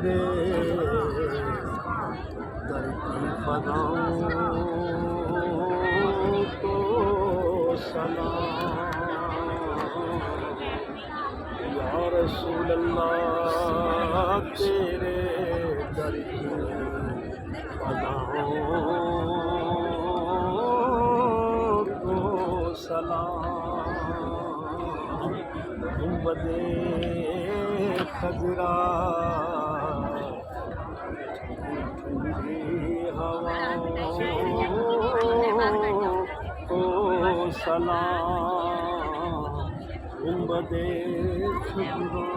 तेरे दर की फदाओं को सलाम। या रसूल अल्लाह तेरे दर की फदाओं को सलाम। गुंबदे खजरा ठंडी हवाओं को सलाम। गुंबदे खजरा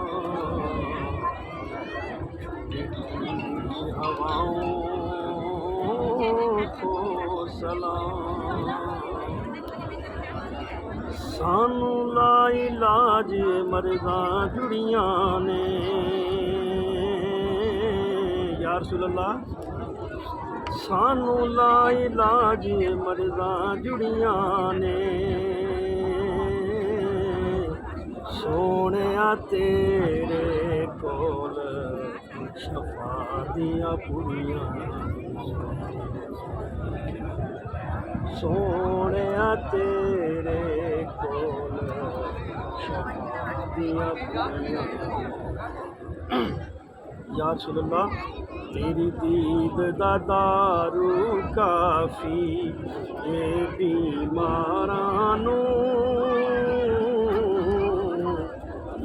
ठंडी हवाओं को सलाम। सानू ला इलाज मर्ज़ां जुड़ियां ने या रसूल अल्लाह। सानू ला इलाज मर्ज़ां जुड़ियां ने सोहणिया तेरे कोल शफा दियां पुड़ियां। सोहणिया तेरे कोल शफा दियां पुड़ियां। या रसूल अल्लाह तेरी दीद दा दारू काफ़ी ये बीमारां नूं।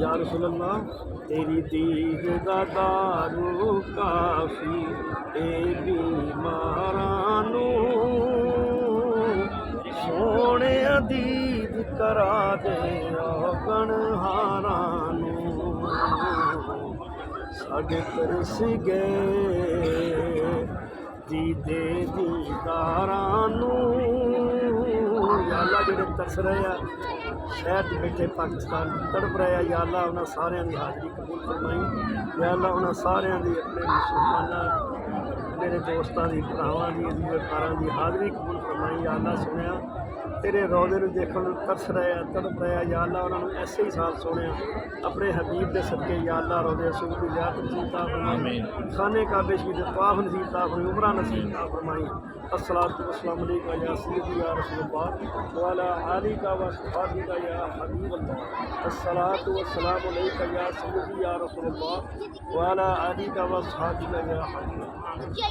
या रसूल अल्लाह तेरी दीद दा दारू काफ़ी ये बीमारां नूं। सोहणे दीद करा दे गणहारां नूं। साडे तरस गए दीदे दीदारां नूं। या अल्लाह जेह्ड़े तरस रहे आ शहर च बैठे पाकिस्तान तड़प रहे आ, या अल्लाह उन्हां सारियां दी हाज़री कबूल फरमाई। या अल्लाह उन्हां सारियां दी अपने मुसलमानां मेरे दोस्तां दी भरावां दी अज़ीज़ां दी हाज़री कबूल फरमाई। या अल्लाह सुनिया तेरे रोज़े नूं देखण नूं तरस रहे आ तड़प रहे आ। या अल्लाह उन्हां नूं ऐसे ही साल सोहणिया अपने हबीब दे सदके या अल्लाह रोज़े रसूल दी ज़ियारत नसीब ता फरमाई। खाने काबे शरीफ तवाफ नसीब ता फरमाई। उमरा नसीब ता फरमाई। अस्सलातु वस्सलामु अलैका या सय्यदी या रसूलल्लाह व अला आलिका व अस्हाबिका या हबीबल्लाह। अस्सलातु वस्सलामु अलैका या सय्यदी या रसूलल्लाह व अला आलिका व अस्हाबिका या हबीबल्लाह।